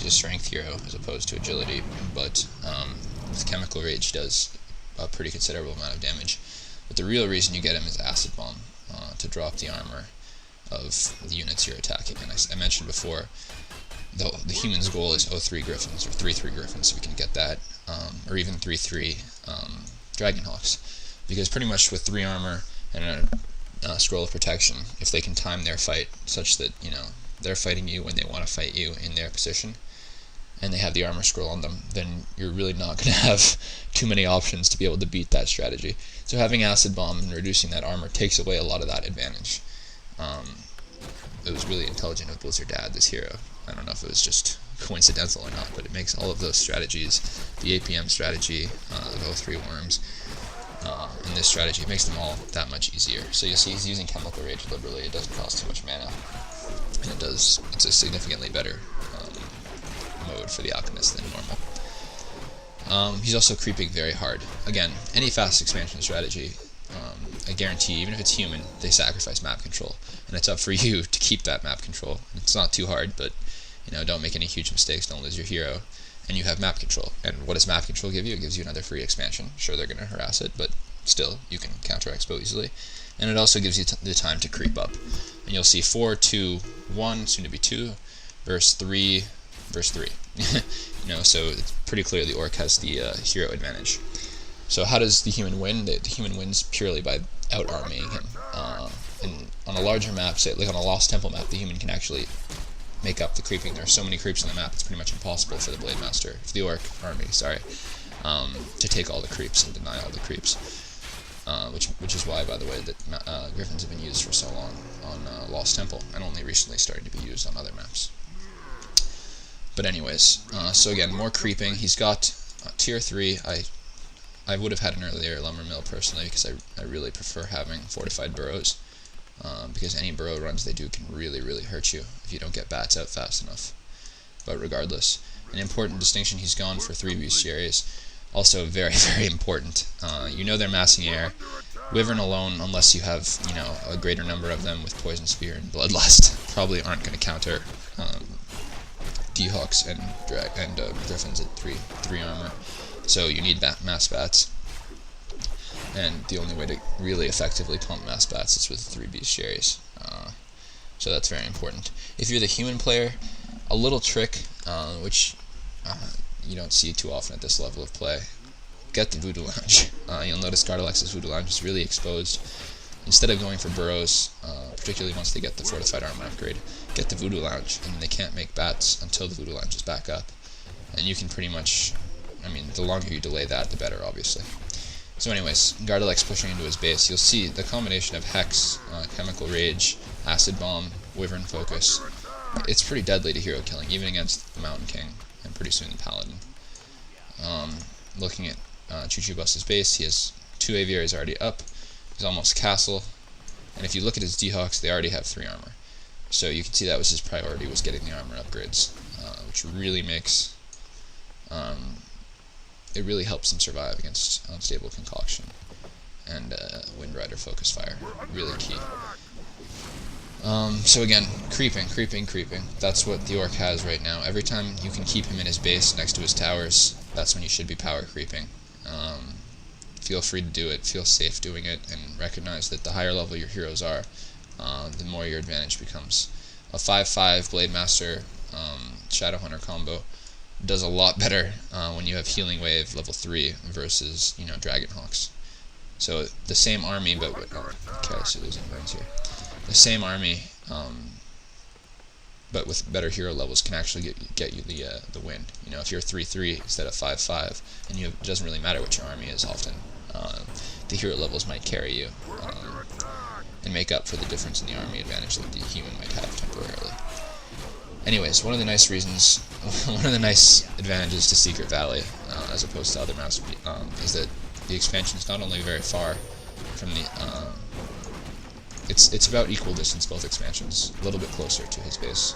a strength hero as opposed to agility, but with Chemical Rage does a pretty considerable amount of damage. But the real reason you get him is Acid Bomb, to drop the armor of the units you're attacking. And I mentioned before, the human's goal is 0-3 Griffins, or 3-3 Griffins, so we can get that, or even 3-3 Dragonhawks. Because pretty much with 3 armor and a Scroll of Protection, if they can time their fight such that, you know, they're fighting you when they want to fight you in their position, and they have the armor scroll on them, then you're really not going to have too many options to be able to beat that strategy. So having Acid Bomb and reducing that armor takes away a lot of that advantage. It was really intelligent of Blizzard to add this hero. I don't know if it was just coincidental or not, but it makes all of those strategies, the APM strategy, of 0-3 Worms, and this strategy, it makes them all that much easier. So you see he's using Chemical Rage liberally, it doesn't cost too much mana, and it's a significantly better mode for the Alchemist than normal. He's also creeping very hard. Again, any fast expansion strategy, I guarantee, even if it's human, they sacrifice map control, and it's up for you to keep that map control. It's not too hard, but you know, don't make any huge mistakes, don't lose your hero, and you have map control. And what does map control give you? It gives you another free expansion. Sure, they're going to harass it, but still, you can counter expo easily. And it also gives you the time to creep up. And you'll see 4, 2, 1, soon to be 2, verse 3, verse 3. You know, so it's pretty clear the Orc has the hero advantage. So how does the human win? The human wins purely by out-arming him. And on a larger map, say like on a Lost Temple map, the human can actually make up the creeping. There are so many creeps on the map, it's pretty much impossible for the Blade Master, for the Orc army, to take all the creeps and deny all the creeps. Which is why, by the way, that Griffins have been used for so long on Lost Temple, and only recently starting to be used on other maps. But anyways, so again, more creeping. He's got tier 3. I would have had an earlier Lumber Mill personally, because I really prefer having fortified burrows, because any burrow runs they do can really, really hurt you if you don't get bats out fast enough. But regardless, an important distinction, he's gone for 3 bestiaries. Also very, very important. You know they're massing air. Wyvern alone, unless you have, you know, a greater number of them with Poison Spear and Bloodlust, probably aren't going to counter D-Hawks and Griffins at 3 armor. So you need mass bats, and the only way to really effectively pump mass bats is with 3 bestiaries. So that's very important. If you're the human player, a little trick, which you don't see too often at this level of play, get the Voodoo Lounge. You'll notice Gardalex's Voodoo Lounge is really exposed. Instead of going for burrows, particularly once they get the fortified armor upgrade, get the Voodoo Lounge, and they can't make bats until the Voodoo Lounge is back up. And you can pretty much, I mean, the longer you delay that, the better, obviously. So anyways, Gardalex pushing into his base, you'll see the combination of Hex, Chemical Rage, Acid Bomb, Wyvern Focus. It's pretty deadly to hero killing, even against the Mountain King, and pretty soon the Paladin. Looking at Choo-Choo Bus's base, he has 2 aviaries already up, he's almost castle, and if you look at his D-Hawks, they already have 3 armor. So you can see that was his priority, was getting the armor upgrades, which really makes, it really helps him survive against Unstable Concoction and Windrider Focus Fire, really key. So again, creeping. That's what the Orc has right now. Every time you can keep him in his base next to his towers, that's when you should be power creeping. Feel free to do it, feel safe doing it, and recognize that the higher level your heroes are, the more your advantage becomes. A 5/5 Blade Master Shadowhunter combo does a lot better when you have Healing Wave level 3 versus, you know, Dragonhawks. So the same army, but with carelessly losing burns here. The same army, but with better hero levels, can actually get you the win. You know, if you're 3/3 instead of 5/5, and it doesn't really matter what your army is often. The hero levels might carry you and make up for the difference in the army advantage that the human might have temporarily. Anyways, one of the nice advantages to Secret Valley, as opposed to other maps, is that the expansion is not only very far from the it's about equal distance, both expansions, a little bit closer to his base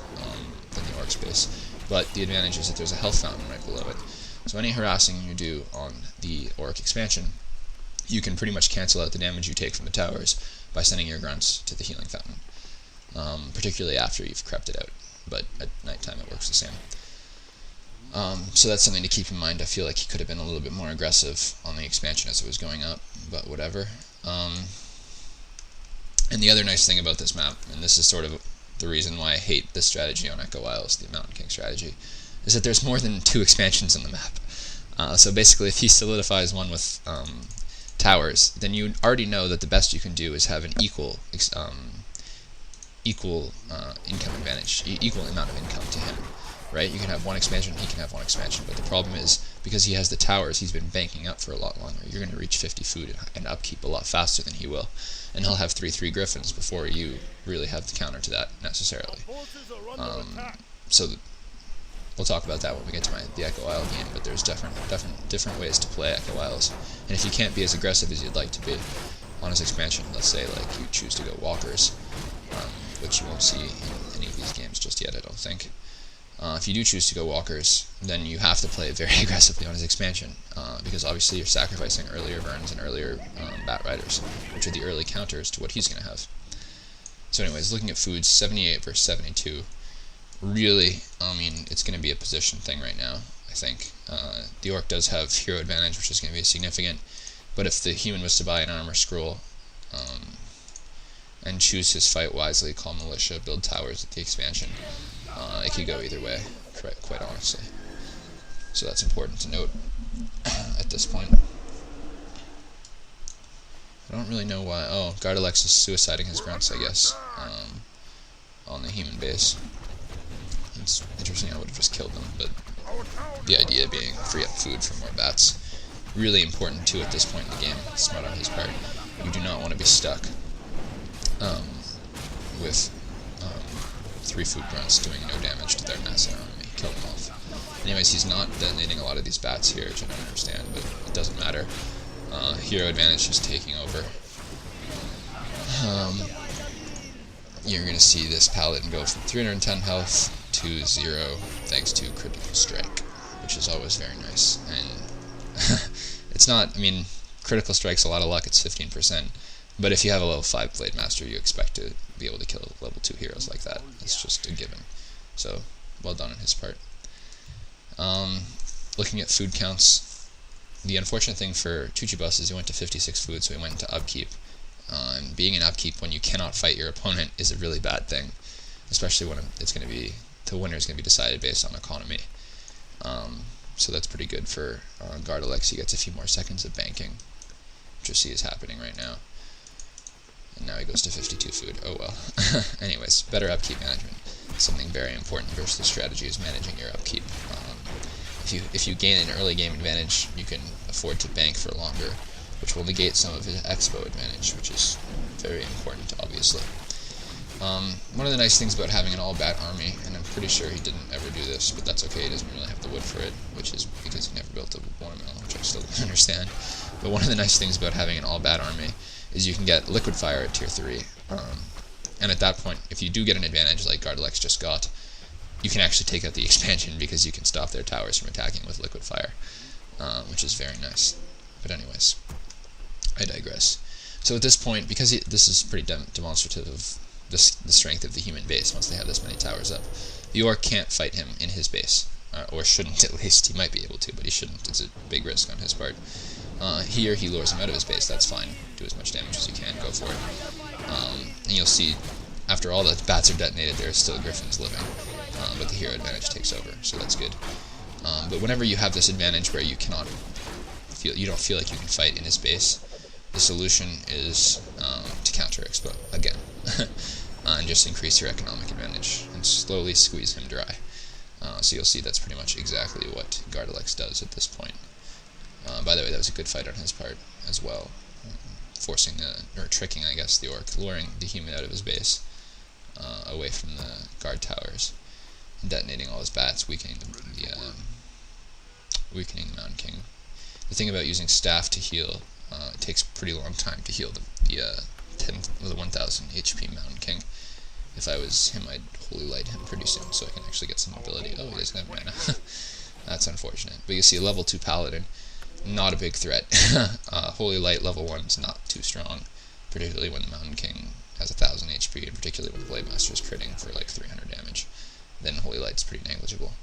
than the Orc's base, but the advantage is that there's a health fountain right below it. So any harassing you do on the Orc expansion, you can pretty much cancel out the damage you take from the towers by sending your grunts to the healing fountain, particularly after you've crept it out, but at nighttime it works the same. So that's something to keep in mind. I feel like he could have been a little bit more aggressive on the expansion as it was going up, but whatever. And the other nice thing about this map, and this is sort of the reason why I hate this strategy on Echo Isles, the Mountain King strategy, is that there's more than 2 expansions in the map. So basically, if he solidifies one with towers, then you already know that the best you can do is have an equal income advantage, equal amount of income to him, right? You can have one expansion, he can have one expansion, but the problem is, because he has the towers, he's been banking up for a lot longer. You're going to reach 50 food and upkeep a lot faster than he will, and he'll have 3/3 Griffins before you really have the counter to that, necessarily. So we'll talk about that when we get to the Echo Isle game, but there's different ways to play Echo Isles, and if you can't be as aggressive as you'd like to be on his expansion, let's say like you choose to go walkers, which you won't see in any of these games just yet, I don't think. If you do choose to go walkers, then you have to play very aggressively on his expansion, because obviously you're sacrificing earlier Verns and earlier Bat Riders, which are the early counters to what he's going to have. So anyways, looking at foods, 78 versus 72, really, I mean, it's going to be a position thing right now, I think. The Orc does have hero advantage, which is going to be significant, but if the human was to buy an armor scroll, and choose his fight wisely, call militia, build towers at the expansion, it could go either way, quite honestly. So that's important to note at this point. I don't really know why. Oh, Gardilex is suiciding his grunts, I guess, on the human base. It's interesting. I would have just killed them, but the idea being free up food for more bats. Really important too at this point in the game. Smart on his part. You do not want to be stuck with 3 food grunts doing no damage to their massive army. Kill them off. Anyways, he's not detonating a lot of these bats here, which I don't understand, but it doesn't matter. Hero advantage is taking over. You're going to see this paladin go from 310 health to 0 thanks to critical strike, which is always very nice. And it's not, I mean, critical strike's a lot of luck, it's 15%, but if you have a level 5 Blade Master, you expect to be able to kill level 2 heroes like that. It's just a given. So, well done on his part. Looking at food counts, the unfortunate thing for Chuchibus is he went to 56 food, so he went into upkeep. And being in upkeep when you cannot fight your opponent is a really bad thing, especially when it's going to be, the winner is going to be decided based on economy. So that's pretty good for Gardilex. He gets a few more seconds of banking, which you see is happening right now. And now he goes to 52 food. Oh well. Anyways, better upkeep management. Something very important versus the strategy is managing your upkeep. If you gain an early game advantage, you can afford to bank for longer, which will negate some of his expo advantage, which is very important, obviously. One of the nice things about having an all-bat army, and I'm pretty sure he didn't ever do this, but that's okay, he doesn't really have the wood for it, which is because he never built a watermill, which I still don't understand. But one of the nice things about having an all-bat army is you can get liquid fire at tier 3, and at that point, if you do get an advantage like Gardilex just got, you can actually take out the expansion because you can stop their towers from attacking with liquid fire, which is very nice. But anyways, I digress. So at this point, because this is pretty demonstrative of the strength of the human base once they have this many towers up, the Orc can't fight him in his base, or shouldn't at least. He might be able to, but he shouldn't. It's a big risk on his part. Here, he lures him out of his base, that's fine. Do as much damage as you can, go for it. And you'll see, after all the bats are detonated, there are still griffins living, but the hero advantage takes over, so that's good. But whenever you have this advantage where you don't feel like you can fight in his base, the solution is to counter expo again, and just increase your economic advantage and slowly squeeze him dry. So you'll see that's pretty much exactly what Gardilex does at this point. By the way, that was a good fight on his part as well, tricking, I guess, the Orc, luring the human out of his base, away from the guard towers, and detonating all his bats, weakening the Mountain King. The thing about using staff to heal, it takes a pretty long time to heal the 1000 HP Mountain King. If I was him, I'd Holy Light him pretty soon, so I can actually get some mobility. Oh, he doesn't have mana. That's unfortunate. But you see, level 2 Paladin, not a big threat. Holy Light level 1 is not too strong, particularly when the Mountain King has 1000 HP, and particularly when the Blade Master is critting for like 300 damage. Then Holy Light's pretty negligible.